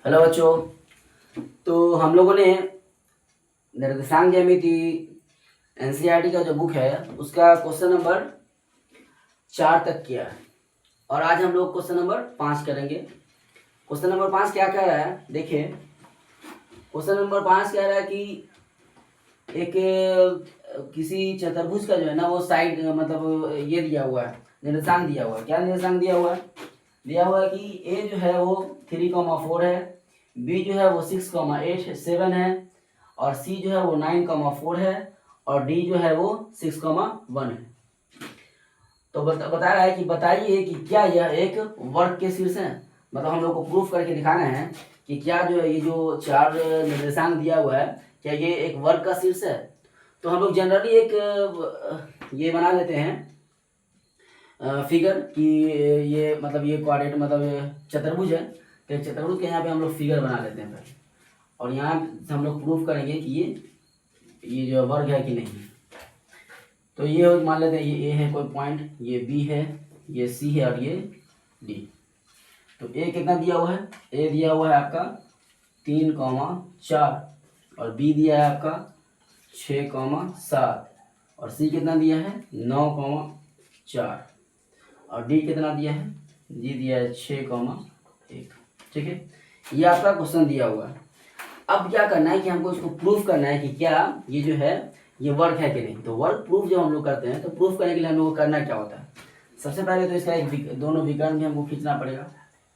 Hello बच्चों। तो हम लोगों ने निर्देशांक ज्यामिति एनसीईआरटी का जो बुक है उसका क्वेश्चन नंबर 4 तक किया है और आज हम लोग क्वेश्चन नंबर 5 करेंगे। क्वेश्चन नंबर 5 क्या कह रहा है, देखिए। क्वेश्चन नंबर 5 कह रहा है कि एक किसी चतुर्भुज का जो है ना वो साइड मतलब ये दिया हुआ है, निर्देशांक दिया हुआ है। क्या निर्देशांक दिया हुआ है? दिया हुआ है कि ए जो है वो 3,4 है, बी जो है वो 6,8 7 है और सी जो है वो 9,4 है और डी जो है वो 6,1 है। तो बता रहा है कि बताइए कि क्या यह एक वर्ग के शीर्ष है। मतलब हम लोग को प्रूफ करके दिखाना है कि क्या जो है ये जो 4 निर्देशांक दिया हुआ है क्या ये एक वर्ग का शीर्ष है। तो हम लोग जनरली एक ये बना लेते हैं फिगर कि ये मतलब ये क्वाड्रेंट मतलब चतुर्भुज है। तो चतुर्भुज के यहाँ पे हम लोग फिगर बना लेते हैं पहले और यहाँ हम लोग प्रूफ करेंगे कि ये जो वर्ग है कि नहीं। तो ये मान लेते हैं ये ए है कोई पॉइंट, ये बी है, ये सी है और ये डी। तो ए कितना दिया हुआ है? ए दिया हुआ है आपका 3,4 और बी दिया है आपका 6,7 और सी कितना दिया है 9,4 और डी कितना दिया है? डी दिया है 6,1। ठीक है, ये आपका क्वेश्चन दिया हुआ है। अब क्या करना है कि हमको इसको प्रूफ करना है कि क्या ये जो है ये वर्ग है कि नहीं। तो वर्ग प्रूफ जब हम लोग करते हैं तो प्रूफ करने के लिए हम लोग को करना क्या होता है, सबसे पहले तो इसका एक दोनों विकर्ण भी हमको खींचना पड़ेगा।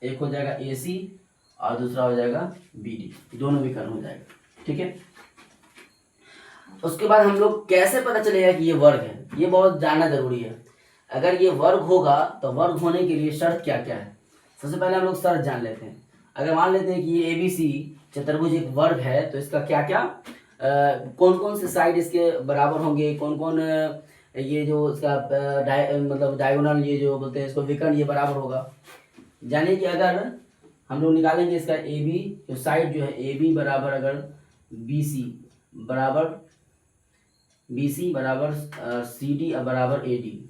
एक हो जाएगा ए सी और दूसरा हो जाएगा बी डी, दोनों विकर्ण हो जाएगा। ठीक है, उसके बाद हम लोग कैसे पता चलेगा कि ये वर्ग है, ये बहुत जानना जरूरी है। अगर ये वर्ग होगा तो वर्ग होने के लिए शर्त क्या क्या है, सबसे पहले हम लोग शर्त जान लेते हैं। अगर मान लेते हैं कि ये एबीसी चतुर्भुज एक वर्ग है तो इसका क्या क्या कौन कौन से साइड इसके बराबर होंगे, कौन कौन ये जो इसका मतलब डायगोनल ये जो बोलते हैं इसको विकर्ण ये बराबर होगा। जानिए कि अगर हम लोग निकालेंगे इसका ए बी जो साइड जो है ए बी बराबर अगर बी सी बराबर सी डी बराबर ए डी,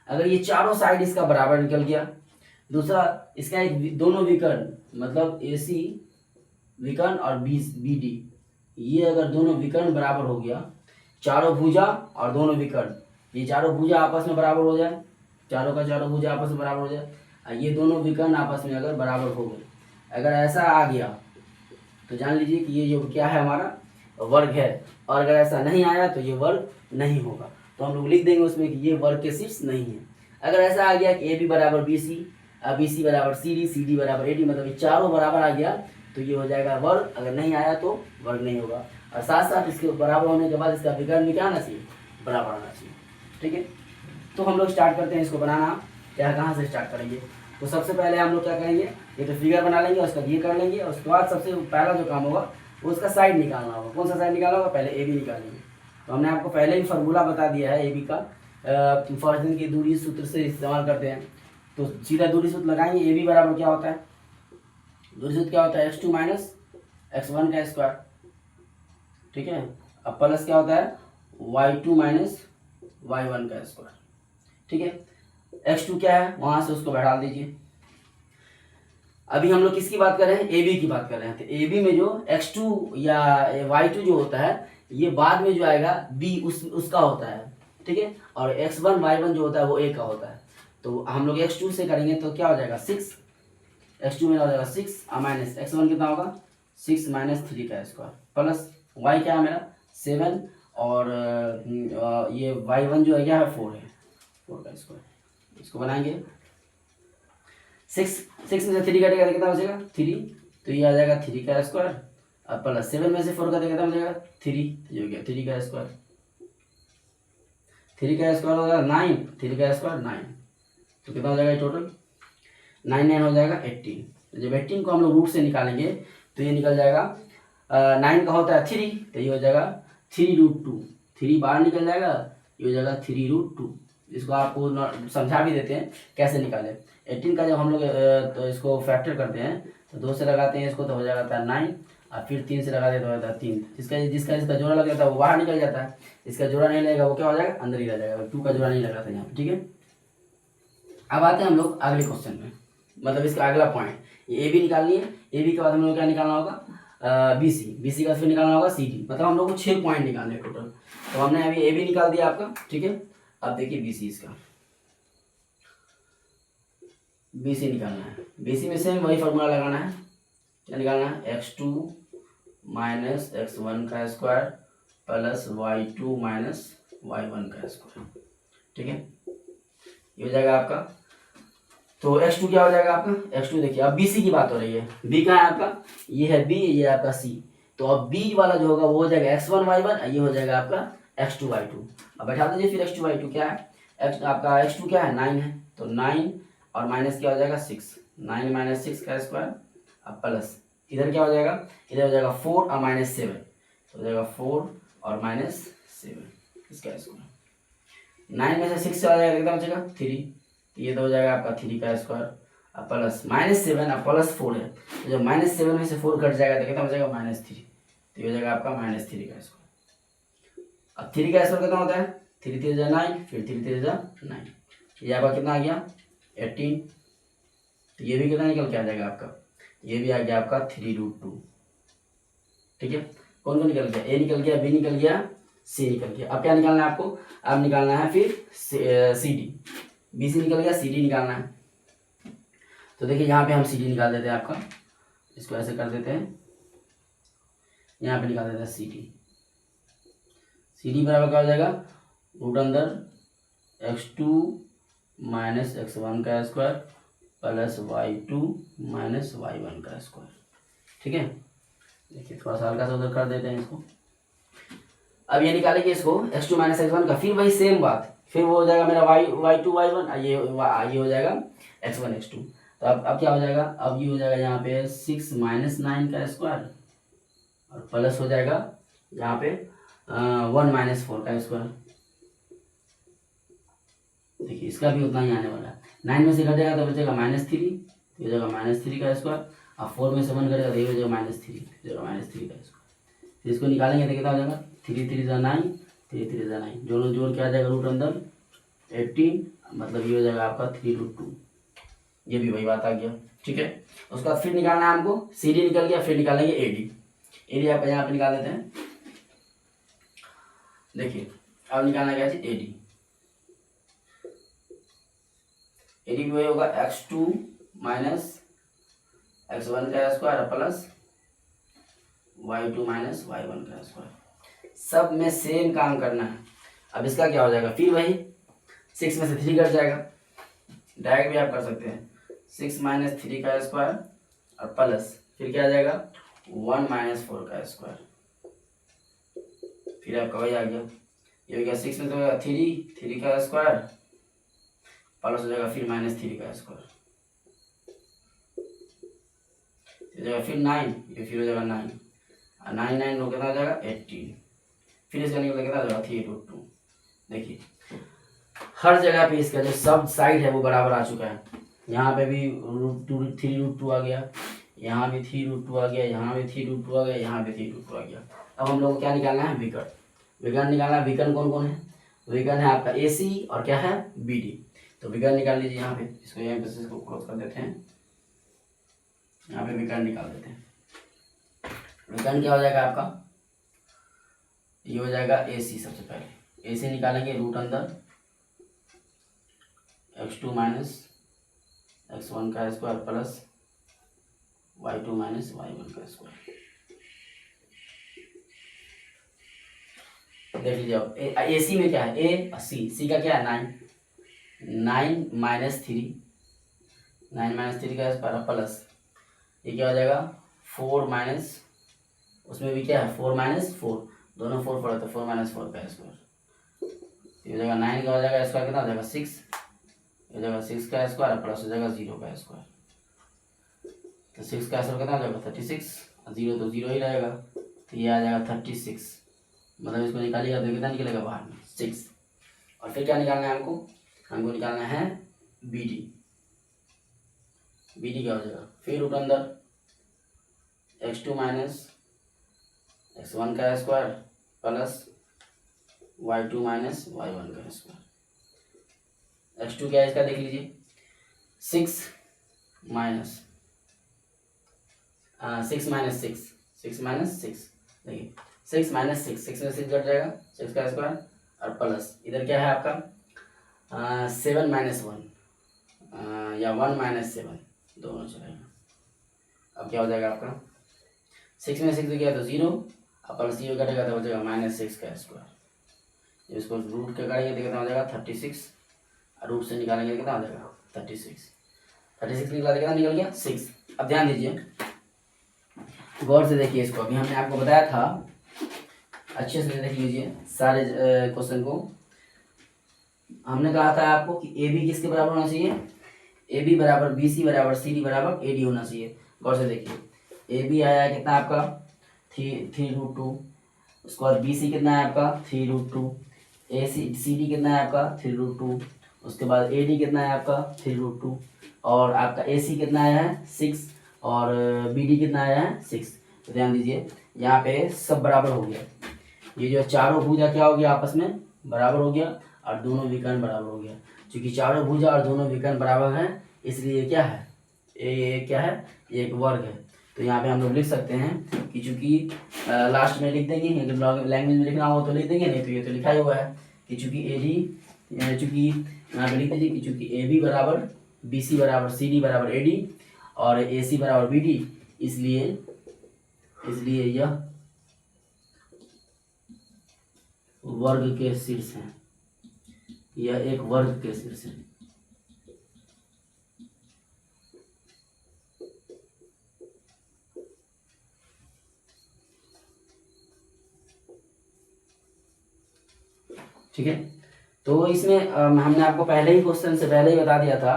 अगर ये चारों साइड इसका बराबर निकल गया। दूसरा इसका एक दोनों विकर्ण मतलब ए सी विकर्ण और बी डी, ये अगर दोनों विकर्ण बराबर हो गया, चारों भुजा और दोनों विकर्ण ये चारों भुजा आपस में बराबर हो जाए, चारों का चारों भुजा आपस में बराबर हो जाए और ये दोनों विकर्ण आपस में अगर बराबर हो गए, अगर ऐसा आ गया तो जान लीजिए कि ये जो क्या है हमारा वर्ग है। और अगर ऐसा नहीं आया तो ये वर्ग नहीं होगा। तो हम लोग लिख देंगे उसमें कि ये वर्ग के शीर्ष नहीं है। अगर ऐसा आ गया कि ए बी बराबर बी सी बराबर सी डी बराबर ए डी, मतलब ये चारों बराबर आ गया तो ये हो जाएगा वर्ग। अगर नहीं आया तो वर्ग नहीं होगा। और साथ साथ इसके बराबर होने के बाद इसका विकर्ण भी क्या आना चाहिए, बराबर आना चाहिए। ठीक है, तो हम लोग स्टार्ट करते हैं इसको बनाना। क्या कहाँ से स्टार्ट करेंगे? तो सबसे पहले हम लोग क्या करेंगे, ये तो फिगर बना लेंगे, उसका ये कर लेंगे और उसके बाद सबसे पहला जो काम होगा वो उसका साइड निकालना होगा। कौन सा साइड निकालना होगा? पहले ए बी निकालेंगे। तो हमने आपको पहले ही फार्मूला बता दिया है ए बी का, फर्स्ट की दूरी सूत्र से इस्तेमाल करते हैं। तो सीधा दूरी सूत्र लगाएंगे। ए बी बराबर क्या होता है, दूरी सूत्र क्या होता है x2 माइनस x1 का स्क्वायर। ठीक है, अब प्लस क्या होता है y2 माइनस y1 का स्क्वायर। ठीक है, x2 क्या है वहां से उसको बैठा दीजिए। अभी हम लोग किसकी बात कर रहे हैं, ए बी की बात कर रहे हैं। तो ए बी में जो x2 या y2 जो होता है ये बाद में जो आएगा b उसका होता है। ठीक है, और x1 y1 जो होता है वो a का होता है। तो हम लोग x2 से करेंगे तो क्या हो जाएगा 6, x2 में हो जाएगा 6 माइनस x1 कितना होगा 6 माइनस 3 का स्क्वायर प्लस y क्या है मेरा 7 और ये y1 जो है क्या है 4 है, 4 का स्क्वायर। इसको बनाएंगे 6 में से 3 कटेगा तो कितना हो जाएगा 3, तो ये आ जाएगा 3 का स्क्वायर। अब प्लस 7 में से 4 का कितना हो जाएगा 3, तो ये हो गया 3 का स्क्वायर। 3 का स्क्वायर हो जाएगा 9, 3 का स्क्वायर 9, तो कितना हो जाएगा टोटल 9 9 हो जाएगा 18। जब 18 को हम लोग रूट से निकालेंगे तो ये निकल जाएगा 9 का होता है 3, तो ये हो जाएगा 3√2, 3 बाहर निकल जाएगा, ये हो जाएगा 3√2। इसको आपको समझा भी देते हैं कैसे निकालें। 18 का जब हम लोग तो इसको फैक्टर करते हैं तो 2 से लगाते हैं इसको तो हो जाता है 9 और फिर 3 से लगाते हैं तो हो जाता है 3। जिसका जोड़ा लग जाता है वो बाहर निकल जाता है, इसका जोड़ा नहीं लगेगा वो क्या हो जाएगा अंदर ही रह जाएगा। 2 का जोड़ा नहीं लगा था यहाँ पे। ठीक है, अब आते हैं हम लोग अगले क्वेश्चन में। मतलब इसका अगला पॉइंट, ये ए बी निकालनी है। ए बी के बाद हम लोग क्या निकालना होगा, बी सी, बी सी का फिर निकालना होगा सी डी। मतलब हम लोग को 6 पॉइंट निकालने हैं टोटल। तो हमने अभी ए बी निकाल दिया आपका, ठीक है। अब देखिए बी सी, इसका बी सी निकालना है। बी सी में से वही फॉर्मूला लगाना है, क्या निकालना है, x2 माइनस x1 का square plus y2 minus y1 का स्क्वायर, ठीक है। ये हो जाएगा आपका। तो x2 क्या हो जाएगा आपका, x2 देखिए अब bc की बात हो रही है। b कहाँ है आपका, ये है b, ये आपका c। तो अब b वाला जो होगा वो हो जाएगा x1 y1, ये हो जाएगा आपका x2 y2। अब बैठा दीजिए फिर x2 y2 क्या है, आपका x2 क्या है 9 है, तो 9 और माइनस क्या हो जाएगा 6, 9 माइनस 6 का स्क्वायर अब प्लस इधर क्या हो जाएगा, इधर हो जाएगा 4 और माइनस 7, तो हो जाएगा 4 और माइनस 7 इसका स्क्वायर। 9 में से 6 चला जाएगा कितना बचेगा 3, तो ये तो हो जाएगा आपका 3 का स्क्वायर अब प्लस माइनस 7 अब प्लस 4 है, तो जब माइनस 7 में से 4 कट जाएगा तो कितना बचेगा -3, तो ये हो जाएगा आपका -3 का स्क्वायर। अब 3 का स्क्वायर कितना होता है, 3 3 जा 9, फिर 3 3 जा 9, ये आपका कितना आ गया 18। तो ये भी कितना निकल के आ जाएगा आपका, ये भी आ गया आपका 3√2, ठीक है। कौन कौन निकल गया, ए निकल गया, बी निकल गया, सी निकल गया। अब क्या निकालना है आपको, अब निकालना है फिर सी डी। बी सी निकल गया, सी डी निकालना है। तो देखिए यहाँ पे हम सी डी निकाल देते हैं आपका, इसको ऐसे कर देते हैं, यहाँ पे निकाल देते हैं सी डी। सी डी बराबर क्या हो जाएगा, रूट अंदर x2 माइनस x1 का square plus y2 minus y1 का स्क्वायर, ठीक है। देखिए थोड़ा सा हल्का सा उधर कर देते हैं इसको। अब ये निकालेंगे इसको x2 माइनस x1 का, फिर वही सेम बात, फिर वो हो जाएगा मेरा y2 y1, ये हो जाएगा x1 x2। तो अब क्या हो जाएगा, अब ये हो जाएगा यहाँ पे 6 माइनस 9 का स्क्वायर और प्लस हो जाएगा यहाँ पे 1 माइनस 4 का स्क्वायर। देखिए इसका भी उतना ही आने वाला है, 9 में से घटेगा तो बचेगा -3, तो हो जाएगा -3 का स्क्वायर। अब 4 में से 1 घटेगा तो ये हो जाएगा -3, हो जाएगा -3 का स्क्वायर। फिर इसको निकालेंगे तो कितना हो जाएगा 3 3 जा 9, 3 3 जा 9, जोड़ क्या आ जाएगा रूट अंदर 18, मतलब ये हो जाएगा आपका 3√2। ये भी वही बात आ गया, ठीक है। उसके बाद फिर निकालना है हमको, सी डी निकल गया, फिर निकालेंगे ए डी। ए डी आपका यहाँ पे निकाल देते हैं। देखिए अब निकालना क्या चीज, ए डी। ए डी वही होगा x2 माइनस x1 का square plus y2 minus y1 का स्क्वायर। सब में सेम काम करना है। अब इसका क्या हो जाएगा, फिर वही 6 में से 3 कट जाएगा, डायरेक्ट भी आप कर सकते हैं, 6 माइनस 3 का स्क्वायर और प्लस फिर क्या आ जाएगा 1 माइनस 4 का स्क्वायर। फिर आपका वही आ गया, ये हो गया 6 में तो होगा 3 का स्क्वायर प्लस हो जाएगा फिर -3 का स्क्वायर, हो जाएगा फिर 9, ये फिर हो जाएगा 9 और 9 9 लो कितना हो जाएगा 18, फिर इसका निकल कितना हो जाएगा 3√2। देखिए हर जगह पे इसका जो सब साइड है वो बराबर आ चुका है। यहाँ पे भी √3√2 आ गया, यहाँ भी 3√2 आ गया, यहाँ भी 3√2 आ गया, यहाँ भी 3√2 आ गया। अब हम लोग को क्या निकालना है, विकर्ण। विकर्ण निकालना है। विकर्ण कौन कौन है, विकर्ण है आपका ए सी और क्या है बी डी। तो विकर्ण निकाल लीजिए यहाँ पे, इसको यहाँ पे इसको क्रॉस कर देते हैं, यहाँ पे विकर्ण निकाल देते हैं। विकर्ण क्या हो जाएगा आपका, ये हो जाएगा ए सी। सबसे पहले ए सी निकालेंगे, रूट अंदर x2 माइनस x1 का square plus y2 minus y1 का स्क्वायर। देख लीजिए अब ए सी में क्या है, ए और सी का क्या है 9 माइनस 3, 9 माइनस 3 का स्क्वायर प्लस ये क्या हो जाएगा 4 माइनस, उसमें भी क्या है 4 माइनस 4, दोनों 4 पड़ा तो 4 माइनस 4 का स्क्वायर। ये हो जाएगा 9 का हो जाएगा स्क्वायर कितना हो जाएगा 6, हो जाएगा 6 का स्क्वायर प्लस हो जाएगा 0 का स्क्वायर। तो 6 का स्क्वायर कितना हो जाएगा 36, 0 तो 0 ही रहेगा, तो ये आ जाएगा 36। मतलब इसको निकालिएगा तो कितना निकलेगा बाहर में 6। और फिर क्या निकालना है हमको निकालना है बी डी। बी डी क्या हो जाएगा, फिर रूट अंदर x2 माइनस x1 का square plus y2 minus y1 का स्क्वायर। x2 क्या है इसका देख लीजिए 6 माइनस 6 देखिए 6 माइनस 6 6 में 6 घट जाएगा 6 का स्क्वायर और प्लस इधर क्या है आपका 7 माइनस 1 या 1 माइनस 7 दोनों चलेगा। अब क्या हो जाएगा आपका 6 में 6 गया तो 0 और प्लस 0 घटेगा तो हो जाएगा -6 का स्क्वायर। इसको रूट के करेंगे तो कितना हो जाएगा 36 और रूट से निकालेंगे कितना हो जाएगा 36 निकाला कितना निकल गया 6। अब ध्यान दीजिए गौर से देखिए इसको, अभी हमने आपको बताया था अच्छे से देख लीजिए सारे क्वेश्चन को। हमने कहा था आपको कि ए बी किसके बराबर होना चाहिए, ए बी बराबर बी सी बराबर सी डी बराबर ए डी होना चाहिए। गौर से देखिए ए बी आया कितना आपका 3√2, उसके बाद बी सी कितना है आपका 3√2, ए सी डी कितना है आपका 3√2, उसके बाद ए डी कितना है आपका 3√2 और आपका ए सी कितना आया है 6 और बी डी कितना आया है 6। तो ध्यान दीजिए यहाँ पे सब बराबर हो गया, ये जो चारों भुजा क्या हो गया आपस में बराबर हो गया और दोनों विकर्ण बराबर हो गया। क्योंकि चारों भुजा और दोनों विकर्ण बराबर हैं इसलिए क्या है ये क्या है ये एक वर्ग है। तो यहाँ पे हम लोग लिख सकते हैं कि चूंकि लास्ट में लिख देंगे, अगर लैंग्वेज में लिखना हो तो लिख देंगे, नहीं तो ये तो लिखा ही हुआ है कि चूंकि ए डी चूंकि यहाँ पे लिख दीजिए कि चूंकि ए बी बराबर बी सी बराबर सी डी बराबर ए डी और ए सी बराबर बी डी, इसलिए यह वर्ग के शीर्ष है, यह एक वर्ग के शीर्ष है। ठीक है, तो इसमें हमने आपको पहले ही क्वेश्चन से पहले ही बता दिया था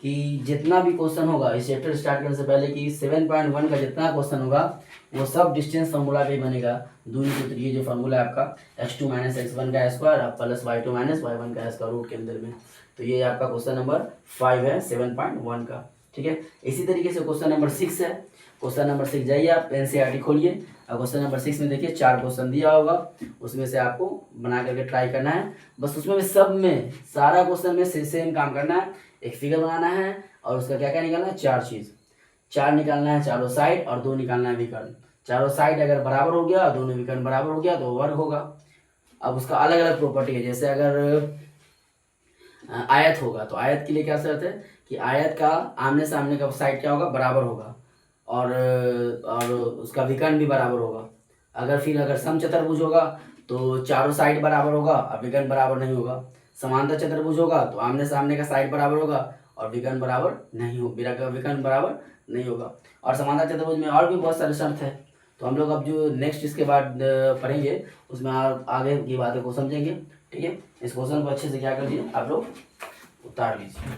कि जितना भी क्वेश्चन होगा इस चैप्टर स्टार्ट करने से पहले कि 7.1 का जितना क्वेश्चन होगा वो सब डिस्टेंस फार्मूला पे बनेगा। दूरी सूत्र ये जो फार्मूला है आपका x2 माइनस x1 का square plus y2 minus y1 का स्क्वायर रूट के अंदर में। तो ये आपका क्वेश्चन नंबर 5 है 7.1 का। ठीक है, इसी तरीके से क्वेश्चन नंबर 6 है। क्वेश्चन नंबर 6 जाइए आप NCERT खोलिए और क्वेश्चन नंबर 6 में देखिए 4 क्वेश्चन दिया होगा, उसमें से आपको बना करके ट्राई करना है। बस उसमें सब में सारा क्वेश्चन में सेम काम करना है, एक फिगर बनाना है और उसका क्या क्या निकालना है 4 चीज़, 4 निकालना है चारों साइड और 2 निकालना है विकर्ण। चारों साइड अगर बराबर हो गया और दोनों विकर्ण बराबर हो गया तो वर्ग होगा। अब उसका अलग अलग प्रॉपर्टी है, जैसे अगर आयत होगा तो आयत के लिए क्या शर्त है कि आयत का आमने सामने का साइड क्या होगा बराबर होगा और उसका विकर्ण भी बराबर होगा। अगर समचतुर्भुज होगा तो चारों साइड बराबर होगा और विकर्ण बराबर नहीं होगा। समांतर चतुर्भुज होगा तो आमने सामने का साइड बराबर होगा और विकर्ण बराबर नहीं होगा, विकर्ण बराबर नहीं होगा। और समांतर चतुर्भुज में और भी बहुत सारे शर्त है, तो हम लोग अब जो नेक्स्ट इसके बाद पढ़ेंगे उसमें आगे की बातों को समझेंगे। ठीक है, इस क्वेश्चन को अच्छे से क्या कर लीजिए आप लोग उतार लीजिए।